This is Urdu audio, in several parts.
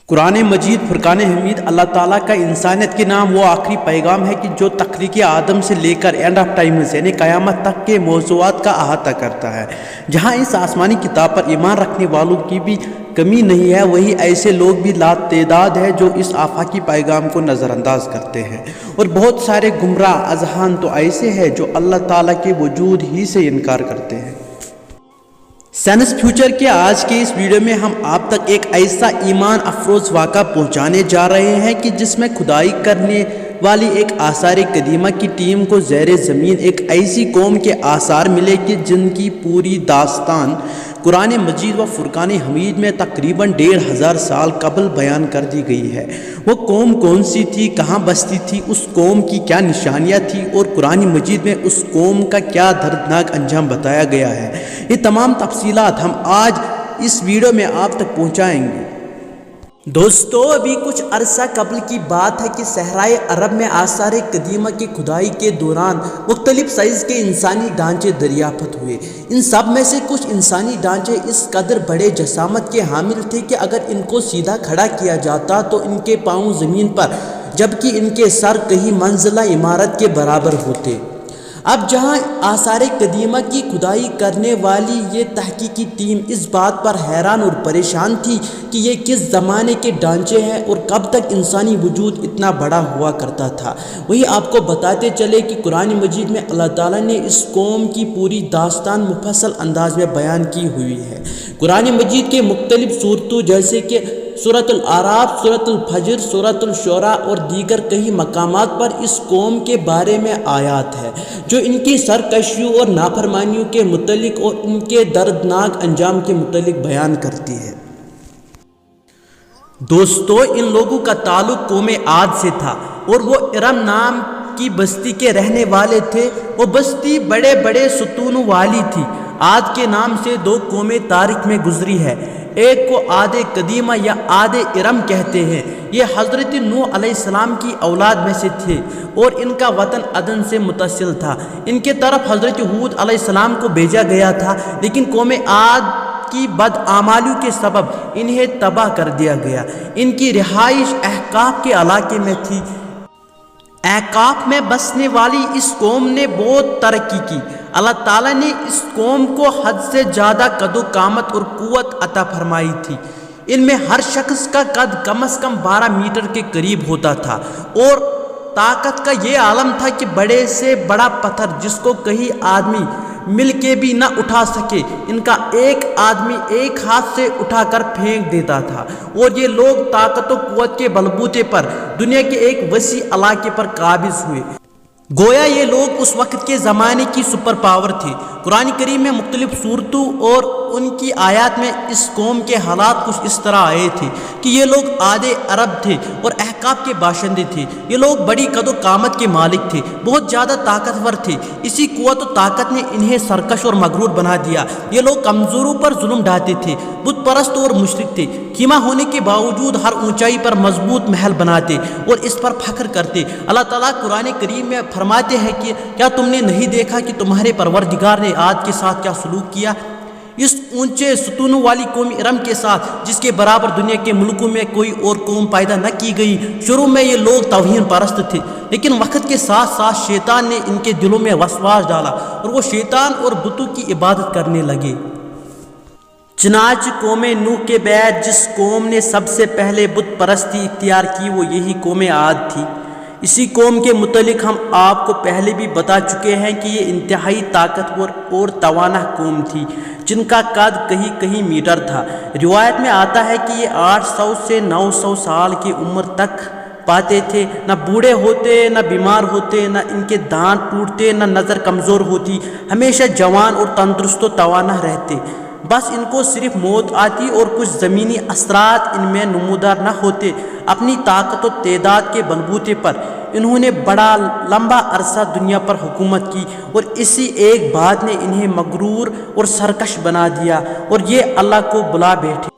قرآن مجید فرقان حمید اللہ تعالیٰ کا انسانیت کے نام وہ آخری پیغام ہے کہ جو تخلیق آدم سے لے کر اینڈ آف ٹائمز یعنی قیامت تک کے موضوعات کا احاطہ کرتا ہے۔ جہاں اس آسمانی کتاب پر ایمان رکھنے والوں کی بھی کمی نہیں ہے، وہی ایسے لوگ بھی لاتعداد ہے جو اس آفاقی پیغام کو نظر انداز کرتے ہیں، اور بہت سارے گمراہ اذہان تو ایسے ہیں جو اللہ تعالیٰ کے وجود ہی سے انکار کرتے ہیں۔ سائنس فیوچر کے آج کے اس ویڈیو میں ہم آپ تک ایک ایسا ایمان افروز واقعہ پہنچانے جا رہے ہیں کہ جس میں کھدائی کرنے والی ایک آثار قدیمہ کی ٹیم کو زیر زمین ایک ایسی قوم کے آثار ملے کہ جن کی پوری داستان قرآن مجید و فرقان حمید میں تقریباً 1500 سال قبل بیان کر دی گئی ہے۔ وہ قوم کون سی تھی، کہاں بستی تھی، اس قوم کی کیا نشانیاں تھیں، اور قرآن مجید میں اس قوم کا کیا دردناک انجام بتایا گیا ہے، یہ تمام تفصیلات ہم آج اس ویڈیو میں آپ تک پہنچائیں گے۔ دوستو، ابھی کچھ عرصہ قبل کی بات ہے کہ صحرائے عرب میں آثار قدیمہ کی کھدائی کے دوران مختلف سائز کے انسانی ڈھانچے دریافت ہوئے۔ ان سب میں سے کچھ انسانی ڈھانچے اس قدر بڑے جسامت کے حامل تھے کہ اگر ان کو سیدھا کھڑا کیا جاتا تو ان کے پاؤں زمین پر جبکہ ان کے سر کہیں منزلہ عمارت کے برابر ہوتے۔ اب جہاں آثار قدیمہ کی کھدائی کرنے والی یہ تحقیقی ٹیم اس بات پر حیران اور پریشان تھی کہ یہ کس زمانے کے ڈھانچے ہیں اور کب تک انسانی وجود اتنا بڑا ہوا کرتا تھا، وہی آپ کو بتاتے چلے کہ قرآن مجید میں اللہ تعالیٰ نے اس قوم کی پوری داستان مفصل انداز میں بیان کی ہوئی ہے۔ قرآن مجید کے مختلف صورتوں جیسے کہ سورۃ الاعراف، سورۃ الفجر، سورۃ الشعراء اور دیگر کئی مقامات پر اس قوم کے بارے میں آیات ہے جو ان کی سرکشیوں اور نافرمانیوں کے متعلق اور ان کے دردناک انجام کے متعلق بیان کرتی ہے۔ دوستو، ان لوگوں کا تعلق قوم عاد سے تھا اور وہ ارم نام کی بستی کے رہنے والے تھے۔ وہ بستی بڑے بڑے ستونوں والی تھی۔ عاد کے نام سے 2 قومیں تاریخ میں گزری ہے، ایک کو عاد قدیمہ یا عاد ارم کہتے ہیں۔ یہ حضرت نوح علیہ السلام کی اولاد میں سے تھے اور ان کا وطن عدن سے متصل تھا۔ ان کے طرف حضرت ہود علیہ السلام کو بھیجا گیا تھا، لیکن قوم عاد کی بدعمالیوں کے سبب انہیں تباہ کر دیا گیا۔ ان کی رہائش احقاف کے علاقے میں تھی۔ احقاف میں بسنے والی اس قوم نے بہت ترقی کی۔ اللہ تعالیٰ نے اس قوم کو حد سے زیادہ قد و قامت اور قوت عطا فرمائی تھی۔ ان میں ہر شخص کا قد کم از کم 12 میٹر کے قریب ہوتا تھا، اور طاقت کا یہ عالم تھا کہ بڑے سے بڑا پتھر جس کو کئی آدمی مل کے بھی نہ اٹھا سکے، ان کا ایک آدمی ایک ہاتھ سے اٹھا کر پھینک دیتا تھا، اور یہ لوگ طاقت و قوت کے بلبوتے پر دنیا کے ایک وسیع علاقے پر قابض ہوئے۔ گویا یہ لوگ اس وقت کے زمانے کی سپر پاور تھے۔ قرآن کریم میں مختلف صورتوں اور ان کی آیات میں اس قوم کے حالات کچھ اس طرح آئے تھے کہ یہ لوگ عاد عرب تھے اور احقاف کے باشندے تھے۔ یہ لوگ بڑی قد و قامت کے مالک تھے، بہت زیادہ طاقتور تھے۔ اسی قوت و طاقت نے انہیں سرکش اور مغرور بنا دیا۔ یہ لوگ کمزوروں پر ظلم ڈھاتے تھے، بت پرست اور مشرک تھے۔ خیمہ ہونے کے باوجود ہر اونچائی پر مضبوط محل بناتے اور اس پر فخر کرتے۔ اللہ تعالیٰ قرآن کریم میں فرماتے ہیں کہ کیا تم نے نہیں دیکھا کہ تمہارے پروردگار نے عاد کے ساتھ کیا سلوک کیا، اس اونچے ستونوں والی قوم ارم کے ساتھ جس کے برابر دنیا کے ملکوں میں کوئی اور قوم پیدا نہ کی گئی۔ شروع میں یہ لوگ توہین پرست تھے، لیکن وقت کے ساتھ ساتھ شیطان نے ان کے دلوں میں وسواس ڈالا اور وہ شیطان اور بتوں کی عبادت کرنے لگے۔ چنانچہ قوم نوح کے بعد جس قوم نے سب سے پہلے بت پرستی اختیار کی وہ یہی قوم عاد تھی۔ اسی قوم کے متعلق ہم آپ کو پہلے بھی بتا چکے ہیں کہ یہ انتہائی طاقتور اور توانا قوم تھی جن کا قد کہیں کہیں میٹر تھا۔ روایت میں آتا ہے کہ یہ 800 سے 900 سال کی عمر تک پاتے تھے، نہ بوڑھے ہوتے، نہ بیمار ہوتے، نہ ان کے دانت ٹوٹتے، نہ نظر کمزور ہوتی، ہمیشہ جوان اور تندرست و توانا رہتے۔ بس ان کو صرف موت آتی اور کچھ زمینی اثرات ان میں نمودار نہ ہوتے۔ اپنی طاقت و تعداد کے بلبوتے پر انہوں نے بڑا لمبا عرصہ دنیا پر حکومت کی، اور اسی ایک بات نے انہیں مغرور اور سرکش بنا دیا اور یہ اللہ کو بلا بیٹھے۔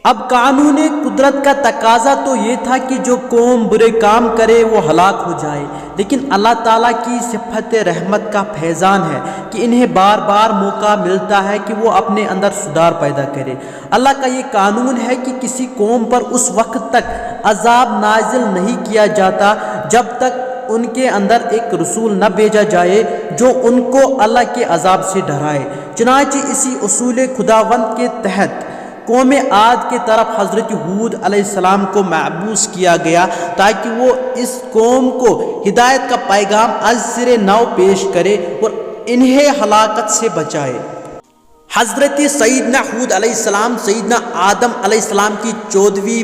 اب قانون قدرت کا تقاضا تو یہ تھا کہ جو قوم برے کام کرے وہ ہلاک ہو جائے، لیکن اللہ تعالیٰ کی صفت رحمت کا فیضان ہے کہ انہیں بار بار موقع ملتا ہے کہ وہ اپنے اندر سدھار پیدا کرے۔ اللہ کا یہ قانون ہے کہ کسی قوم پر اس وقت تک عذاب نازل نہیں کیا جاتا جب تک ان کے اندر ایک رسول نہ بھیجا جائے جو ان کو اللہ کے عذاب سے ڈرائے۔ چنانچہ اسی اصول خداوند کے تحت قوم عاد کے طرف حضرت ہود علیہ السلام کو مبعوث کیا گیا تاکہ وہ اس قوم کو ہدایت کا پیغام از سر نو پیش کرے اور انہیں ہلاکت سے بچائے۔ حضرت سیدنا ہود علیہ السلام سیدنا آدم علیہ السلام کی 14ویں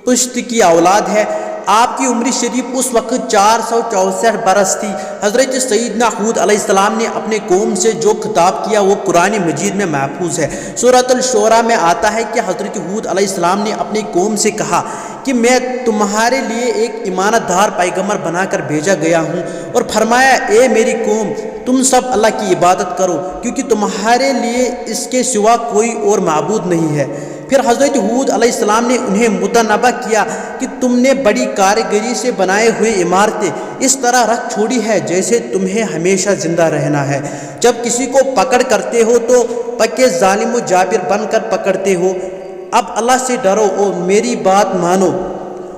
پشت کی اولاد ہے۔ آپ کی عمر شریف اس وقت 464 برس تھی۔ حضرت سیدنا ہود علیہ السلام نے اپنے قوم سے جو خطاب کیا وہ قرآن مجید میں محفوظ ہے۔ سورۃ الشعراء میں آتا ہے کہ حضرت ہود علیہ السلام نے اپنی قوم سے کہا کہ میں تمہارے لیے ایک امانت دار پیغمبر بنا کر بھیجا گیا ہوں، اور فرمایا اے میری قوم تم سب اللہ کی عبادت کرو کیونکہ تمہارے لیے اس کے سوا کوئی اور معبود نہیں ہے۔ پھر حضرت ہود علیہ السلام نے انہیں متنبہ کیا کہ تم نے بڑی کاریگری سے بنائے ہوئے عمارتیں اس طرح رکھ چھوڑی ہے جیسے تمہیں ہمیشہ زندہ رہنا ہے۔ جب کسی کو پکڑ کرتے ہو تو پکے ظالم و جابر بن کر پکڑتے ہو۔ اب اللہ سے ڈرو اور میری بات مانو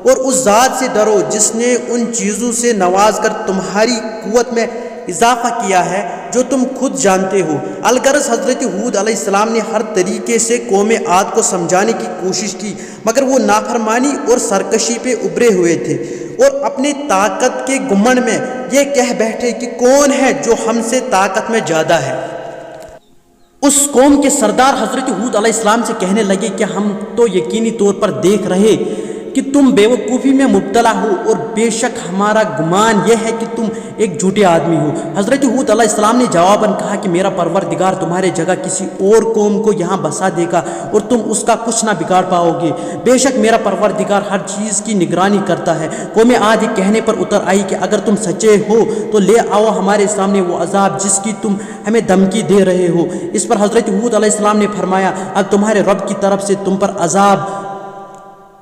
اور اس ذات سے ڈرو جس نے ان چیزوں سے نواز کر تمہاری قوت میں اضافہ کیا ہے جو تم خود جانتے ہو۔ الغرض حضرت ہود علیہ السلام نے ہر طریقے سے قوم عاد کو سمجھانے کی کوشش کی مگر وہ نافرمانی اور سرکشی پہ ابھرے ہوئے تھے اور اپنی طاقت کے گھمنڈ میں یہ کہہ بیٹھے کہ کون ہے جو ہم سے طاقت میں زیادہ ہے۔ اس قوم کے سردار حضرت ہود علیہ السلام سے کہنے لگے کہ ہم تو یقینی طور پر دیکھ رہے کہ تم بیوقوفی میں مبتلا ہو اور بے شک ہمارا گمان یہ ہے کہ تم ایک جھوٹے آدمی ہو۔ حضرت ہود علیہ السلام نے جواباً کہا کہ میرا پروردگار تمہارے جگہ کسی اور قوم کو یہاں بسا دے گا اور تم اس کا کچھ نہ بگاڑ پاؤ گے۔ بے شک میرا پروردگار ہر چیز کی نگرانی کرتا ہے۔ قوم عاد یہ کہنے پر اتر آئی کہ اگر تم سچے ہو تو لے آؤ ہمارے سامنے وہ عذاب جس کی تم ہمیں دھمکی دے رہے ہو۔ اس پر حضرت ہود علیہ السلام نے فرمایا اب تمہارے رب کی طرف سے تم پر عذاب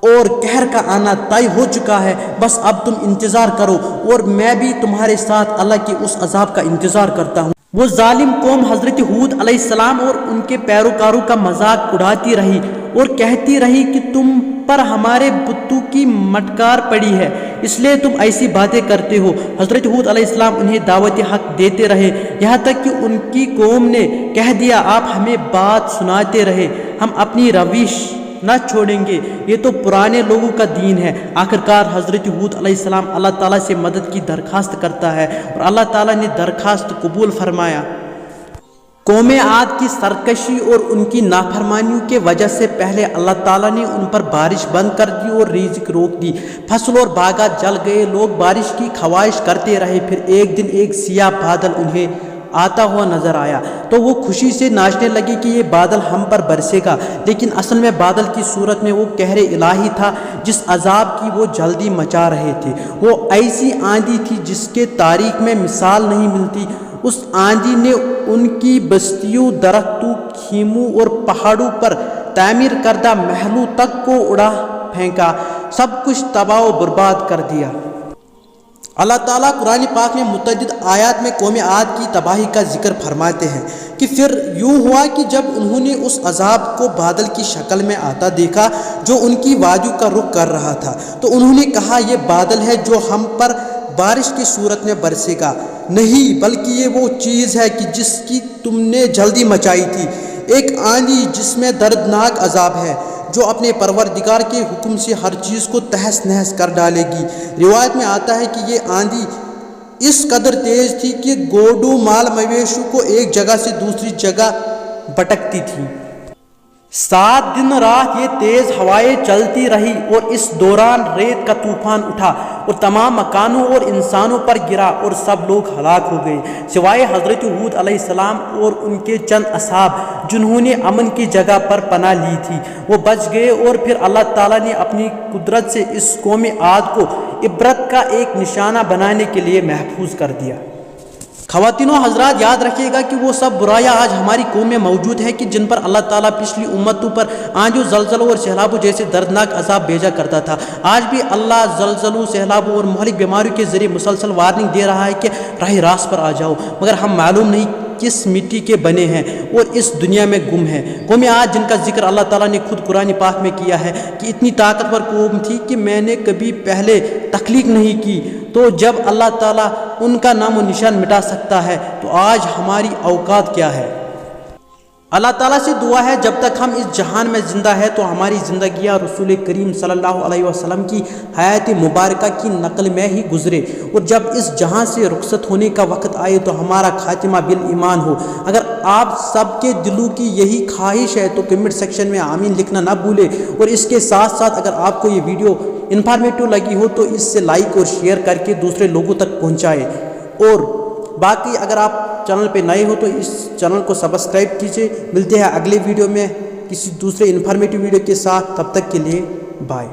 اور قہر کا آنا طے ہو چکا ہے، بس اب تم انتظار کرو اور میں بھی تمہارے ساتھ اللہ کے اس عذاب کا انتظار کرتا ہوں۔ وہ ظالم قوم حضرت ہود علیہ السلام اور ان کے پیروکاروں کا مذاق اڑاتی رہی اور کہتی رہی کہ تم پر ہمارے بتوں کی مٹکار پڑی ہے اس لیے تم ایسی باتیں کرتے ہو۔ حضرت ہود علیہ السلام انہیں دعوت حق دیتے رہے یہاں تک کہ ان کی قوم نے کہہ دیا آپ ہمیں بات سناتے رہے، ہم اپنی روش نہ چھوڑیں گے، یہ تو پرانے لوگوں کا دین ہے۔ آخرکار حضرت ہود علیہ السلام اللہ تعالیٰ سے مدد کی درخواست کرتا ہے اور اللہ تعالیٰ نے درخواست قبول فرمایا۔ قوم عاد کی سرکشی اور ان کی نافرمانیوں کے وجہ سے پہلے اللہ تعالیٰ نے ان پر بارش بند کر دی اور رزق روک دی، فصل اور باغات جل گئے، لوگ بارش کی خواہش کرتے رہے۔ پھر ایک دن ایک سیاہ بادل انہیں آتا ہوا نظر آیا تو وہ خوشی سے ناچنے لگے کہ یہ بادل ہم پر برسے گا، لیکن اصل میں بادل کی صورت میں وہ قہر الہی تھا جس عذاب کی وہ جلدی مچا رہے تھے۔ وہ ایسی آندھی تھی جس کے تاریخ میں مثال نہیں ملتی۔ اس آندھی نے ان کی بستیوں، درختوں، خیموں اور پہاڑوں پر تعمیر کردہ محلوں تک کو اڑا پھینکا، سب کچھ تباہ و برباد کر دیا۔ اللہ تعالیٰ قرآن پاک میں متعدد آیات میں قوم عاد کی تباہی کا ذکر فرماتے ہیں کہ پھر یوں ہوا کہ جب انہوں نے اس عذاب کو بادل کی شکل میں آتا دیکھا جو ان کی وادیوں کا رخ کر رہا تھا تو انہوں نے کہا یہ بادل ہے جو ہم پر بارش کی صورت میں برسے گا، نہیں بلکہ یہ وہ چیز ہے کہ جس کی تم نے جلدی مچائی تھی، ایک آندھی جس میں دردناک عذاب ہے جو اپنے پروردگار کے حکم سے ہر چیز کو تہس نہس کر ڈالے گی۔ روایت میں آتا ہے کہ یہ آندھی اس قدر تیز تھی کہ گوڈوں مال مویشوں کو ایک جگہ سے دوسری جگہ بٹکتی تھی۔ 7 دن رات یہ تیز ہوائیں چلتی رہی اور اس دوران ریت کا طوفان اٹھا اور تمام مکانوں اور انسانوں پر گرا اور سب لوگ ہلاک ہو گئے سوائے حضرت ہود علیہ السلام اور ان کے چند اصحاب جنہوں نے امن کی جگہ پر پناہ لی تھی، وہ بچ گئے اور پھر اللہ تعالیٰ نے اپنی قدرت سے اس قوم عاد کو عبرت کا ایک نشانہ بنانے کے لیے محفوظ کر دیا۔ خواتین و حضرات یاد رکھیے گا کہ وہ سب برائیاں آج ہماری قوم میں موجود ہیں کہ جن پر اللہ تعالیٰ پچھلی امتوں پر آنجو زلزلوں اور سیلابوں جیسے دردناک عذاب بھیجا کرتا تھا۔ آج بھی اللہ زلزلوں، سیلابوں اور مہلک بیماریوں کے ذریعے مسلسل وارننگ دے رہا ہے کہ راہ راست پر آ جاؤ، مگر ہم معلوم نہیں کس مٹی کے بنے ہیں اور اس دنیا میں گم ہیں۔ قوم عاد جن کا ذکر اللہ تعالیٰ نے خود قرآن پاک میں کیا ہے کہ اتنی طاقتور قوم تھی کہ میں نے کبھی پہلے تخلیق نہیں کی، تو جب اللہ تعالیٰ ان کا نام و نشان مٹا سکتا ہے تو آج ہماری اوقات کیا ہے۔ اللہ تعالیٰ سے دعا ہے جب تک ہم اس جہان میں زندہ ہے تو ہماری زندگیاں رسول کریم صلی اللہ علیہ وسلم کی حیات مبارکہ کی نقل میں ہی گزرے، اور جب اس جہاں سے رخصت ہونے کا وقت آئے تو ہمارا خاتمہ بالایمان ہو۔ اگر آپ سب کے دلوں کی یہی خواہش ہے تو کمنٹ سیکشن میں آمین لکھنا نہ بھولے، اور اس کے ساتھ ساتھ اگر آپ کو یہ ویڈیو انفارمیٹو لگی ہو تو اس سے لائک اور شیئر کر کے دوسرے لوگوں تک پہنچائے، اور باقی اگر آپ چینل پہ نئے ہو تو اس چینل کو سبسکرائب کیجئے۔ ملتے ہیں اگلے ویڈیو میں کسی دوسرے انفارمیٹو ویڈیو کے ساتھ، تب تک کے لیے بائے۔